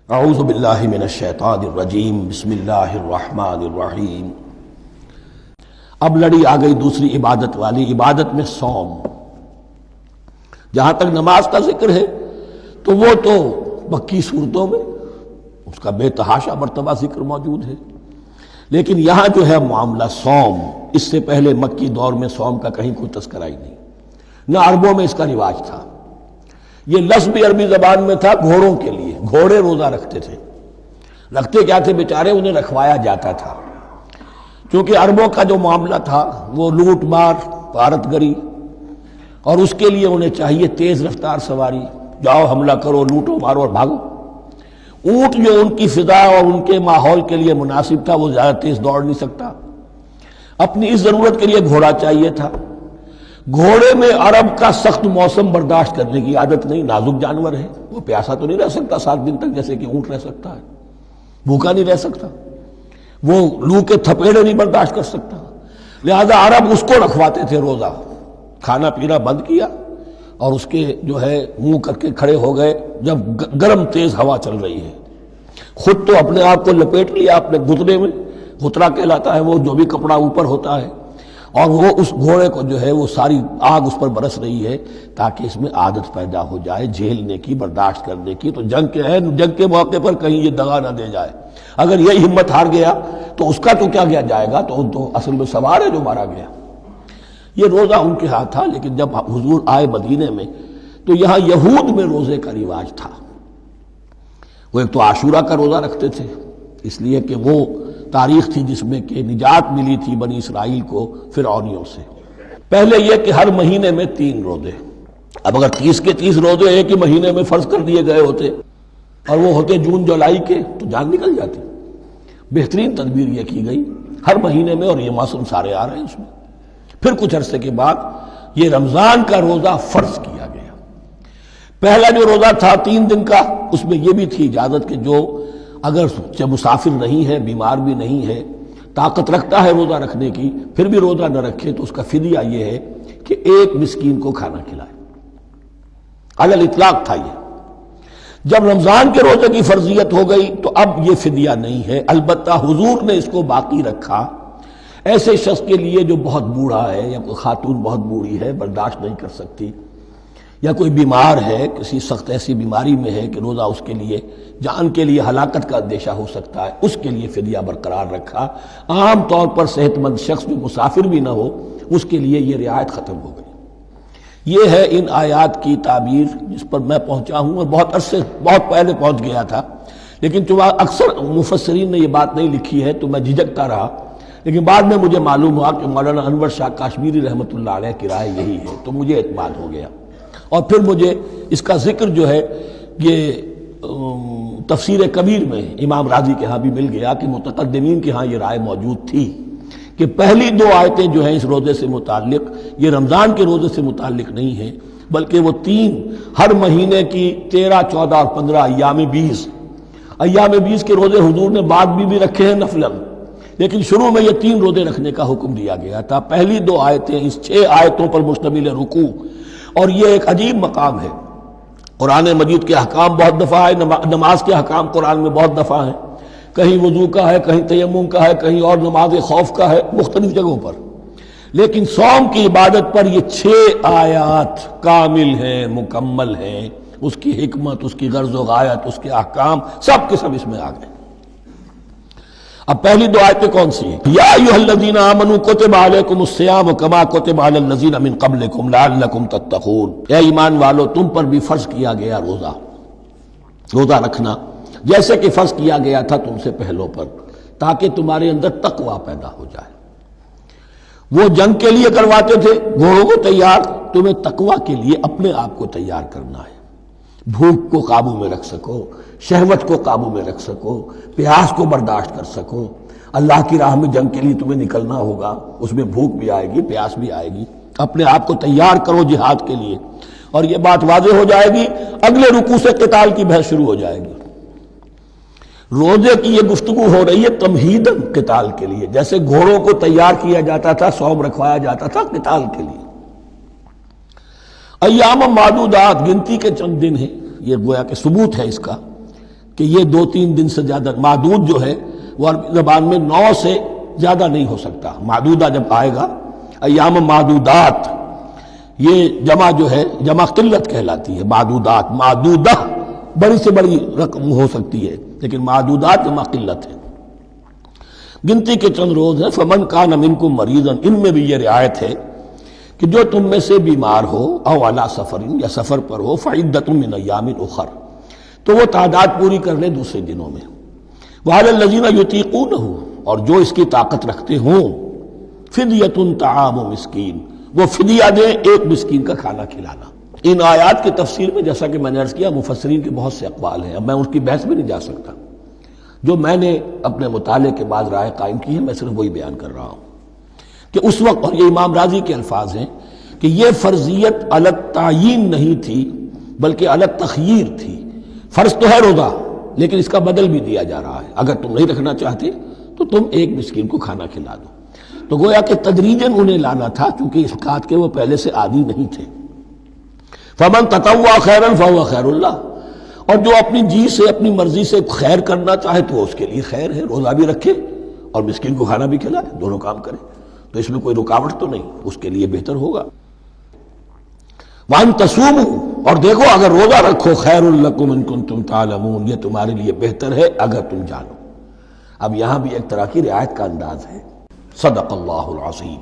اعوذ باللہ من الشیطان الرجیم بسم اللہ الرحمن الرحیم۔ اب لڑی آ گئی دوسری عبادت والی، عبادت میں صوم۔ جہاں تک نماز کا ذکر ہے تو وہ تو مکی صورتوں میں اس کا بے تحاشا مرتبہ ذکر موجود ہے، لیکن یہاں جو ہے معاملہ صوم، اس سے پہلے مکی دور میں صوم کا کہیں کوئی تذکرہ ہی نہیں، نہ عربوں میں اس کا رواج تھا۔ یہ لفظ بھی عربی زبان میں تھا گھوڑوں کے لیے، گھوڑے روزہ رکھتے تھے۔ رکھتے کیا تھے بیچارے؟ انہیں رکھوایا جاتا تھا، کیونکہ عربوں کا جو معاملہ تھا وہ لوٹ مار، غارت گری، اور اس کے لیے انہیں چاہیے تیز رفتار سواری، جاؤ حملہ کرو، لوٹو مارو اور بھاگو۔ اونٹ جو ان کی فضا اور ان کے ماحول کے لیے مناسب تھا وہ زیادہ تیز دوڑ نہیں سکتا، اپنی اس ضرورت کے لیے گھوڑا چاہیے تھا۔ گھوڑے میں عرب کا سخت موسم برداشت کرنے کی عادت نہیں، نازک جانور ہے، وہ پیاسا تو نہیں رہ سکتا 7 دن تک جیسے کہ اونٹ رہ سکتا ہے، بھوکا نہیں رہ سکتا، وہ لو کے تھپیڑے نہیں برداشت کر سکتا، لہذا عرب اس کو رکھواتے تھے روزہ۔ کھانا پینا بند کیا اور اس کے جو ہے منہ کر کے کھڑے ہو گئے جب گرم تیز ہوا چل رہی ہے، خود تو اپنے آپ کو لپیٹ لیا اپنے گھٹنے میں، گھترا کہلاتا ہے وہ جو بھی کپڑا اوپر ہوتا ہے، اور وہ اس گھوڑے کو جو ہے وہ ساری آگ اس پر برس رہی ہے تاکہ اس میں عادت پیدا ہو جائے جھیلنے کی، برداشت کرنے کی۔ تو جنگ کے موقع پر کہیں یہ دغا نہ دے جائے، اگر یہ ہمت ہار گیا تو اس کا تو کیا کیا جائے گا، تو اصل میں سوار ہے جو مارا گیا۔ یہ روزہ ان کے ہاتھ تھا، لیکن جب حضور آئے مدینے میں تو یہاں یہود میں روزے کا رواج تھا۔ وہ ایک تو عاشورہ کا روزہ رکھتے تھے، اس لیے کہ وہ تاریخ تھی جس میں کہ نجات ملی تھی بنی اسرائیل کو فرعونیوں سے۔ پہلے یہ کہ ہر مہینے میں 3 روزے، اب اگر 30 کے 30 روزے ایک ہی مہینے میں فرض کر دیے گئے ہوتے اور وہ ہوتے جون جولائی کے تو جان نکل جاتی۔ بہترین تدبیر یہ کی گئی ہر مہینے میں، اور یہ موسم سارے آ رہے ہیں اس میں۔ پھر کچھ عرصے کے بعد یہ رمضان کا روزہ فرض کیا گیا۔ پہلا جو روزہ تھا 3 دن کا، اس میں یہ بھی تھی اجازت کہ جو اگر مسافر نہیں ہے، بیمار بھی نہیں ہے، طاقت رکھتا ہے روزہ رکھنے کی، پھر بھی روزہ نہ رکھے تو اس کا فدیہ یہ ہے کہ 1 مسکین کو کھانا کھلائے۔ علی الاطلاق تھا یہ۔ جب رمضان کے روزے کی فرضیت ہو گئی تو اب یہ فدیہ نہیں ہے، البتہ حضور نے اس کو باقی رکھا ایسے شخص کے لیے جو بہت بوڑھا ہے، یا کوئی خاتون بہت بوڑھی ہے برداشت نہیں کر سکتی، یا کوئی بیمار ہے، کسی سخت ایسی بیماری میں ہے کہ روزہ اس کے لیے جان کے لیے ہلاکت کا اندیشہ ہو سکتا ہے، اس کے لیے فدیہ برقرار رکھا۔ عام طور پر صحت مند شخص جو مسافر بھی نہ ہو اس کے لیے یہ رعایت ختم ہو گئی۔ یہ ہے ان آیات کی تعبیر جس پر میں پہنچا ہوں، اور بہت پہلے پہنچ گیا تھا، لیکن چونکہ اکثر مفسرین نے یہ بات نہیں لکھی ہے تو میں جھجکتا رہا، لیکن بعد میں مجھے معلوم ہوا کہ مولانا انور شاہ کاشمیری رحمۃ اللہ علیہ کی رائے یہی ہے، تو مجھے اعتماد ہو گیا۔ اور پھر مجھے اس کا ذکر جو ہے یہ تفسیر کبیر میں امام راضی کے ہاں بھی مل گیا کہ متقدمین کے ہاں یہ رائے موجود تھی کہ پہلی 2 آیتیں جو ہیں اس روزے سے متعلق، یہ رمضان کے روزے سے متعلق نہیں ہیں، بلکہ وہ 3 ہر مہینے کی 13، 14 اور 15 ایام 20 کے روزے حضور نے بعد بھی رکھے ہیں نفلاً، لیکن شروع میں یہ 3 روزے رکھنے کا حکم دیا گیا تھا۔ پہلی 2 آیتیں اس 6 آیتوں پر مشتمل ہے رکوع، اور یہ ایک عجیب مقام ہے۔ قرآن مجید کے احکام بہت دفعہ ہے، نماز کے احکام قرآن میں بہت دفعہ ہیں، کہیں وضو کا ہے، کہیں تیمم کا ہے، کہیں اور نماز خوف کا ہے، مختلف جگہوں پر، لیکن صوم کی عبادت پر یہ 6 آیات کامل ہیں، مکمل ہیں، اس کی حکمت، اس کی غرض و غایت، اس کے احکام سب کے سب اس میں آ گئے۔ اب پہلی 2 آیتیں کون سی ہیں؟ یا ایھا الذین آمنوا کتب علیکم الصیام کما کتب علی الذین من قبلکم لعلکم تتقون، اے ایمان والو تم پر بھی فرض کیا گیا روزہ رکھنا جیسے کہ فرض کیا گیا تھا تم سے پہلوں پر، تاکہ تمہارے اندر تقوی پیدا ہو جائے۔ وہ جنگ کے لیے کرواتے تھے گھوڑوں کو تیار، تمہیں تقوی کے لیے اپنے آپ کو تیار کرنا ہے، بھوک کو قابو میں رکھ سکو، شہوت کو قابو میں رکھ سکو، پیاس کو برداشت کر سکو۔ اللہ کی راہ میں جنگ کے لیے تمہیں نکلنا ہوگا، اس میں بھوک بھی آئے گی، پیاس بھی آئے گی، اپنے آپ کو تیار کرو جہاد کے لیے۔ اور یہ بات واضح ہو جائے گی، اگلے رکوع سے قتال کی بحث شروع ہو جائے گی۔ روزے کی یہ گفتگو ہو رہی ہے تمہیداً قتال کے لیے، جیسے گھوڑوں کو تیار کیا جاتا تھا، صوم رکھوایا جاتا تھا قتال کے لیے۔ ایام معدودات، گنتی کے چند دن ہیں، یہ گویا کہ ثبوت ہے اس کا کہ یہ 2-3 دن سے زیادہ، معدود جو ہے وہ عربی زبان میں 9 سے زیادہ نہیں ہو سکتا. معدودہ جب آئے گا، ایام معدودات، یہ جمع جو ہے جمع قلت کہلاتی ہے. معدودات، معدودہ بڑی سے بڑی رقم ہو سکتی ہے، لیکن معدودات جمع قلت ہے. گنتی کے چند روز ہیں. فمن کان منکم مریضا، ان میں بھی یہ رعایت ہے کہ جو تم میں سے بیمار ہو، او علی سفر، یا سفر پر ہو، فعدۃ من ایام اخر، تو وہ تعداد پوری کر لے دوسرے دنوں میں. وعلی الذین یطیقونہ، اور جو اس کی طاقت رکھتے ہوں، فدیۃ طعام مسکین، وہ فدیہ دے ایک مسکین کا کھانا کھلانا. ان آیات کی تفسیر میں جیسا کہ میں نے عرض کیا مفسرین کے بہت سے اقوال ہیں، اب میں اس کی بحث میں نہیں جا سکتا. جو میں نے اپنے مطالعے کے بعد رائے قائم کی ہے میں صرف وہی بیان کر رہا ہوں کہ اس وقت، اور یہ امام راضی کے الفاظ ہیں، کہ یہ فرضیت علی التعیین نہیں تھی بلکہ علی التخییر تھی. فرض تو ہے روزہ، لیکن اس کا بدل بھی دیا جا رہا ہے. اگر تم نہیں رکھنا چاہتے تو تم ایک مسکین کو کھانا کھلا دو. تو گویا کہ تدریجاً انہیں لانا تھا، چونکہ اس بات کے وہ پہلے سے عادی نہیں تھے. فمن تطوع خیرا فهو خیر اللہ، اور جو اپنی جی سے، اپنی مرضی سے خیر کرنا چاہے تو اس کے لیے خیر ہے. روزہ بھی رکھے اور مسکین کو کھانا بھی کھلائے، دونوں کام کرے، تو اس میں کوئی رکاوٹ تو نہیں، اس کے لیے بہتر ہوگا. وَأَن تَصُومُوا، اور دیکھو اگر روزہ رکھو، خَيْرٌ لَكُمْ إِن كُنتُمْ تَعْلَمُونَ، یہ تمہارے لیے بہتر ہے اگر تم جانو. اب یہاں بھی ایک طرح کی رعایت کا انداز ہے. صدق اللہ العظیم.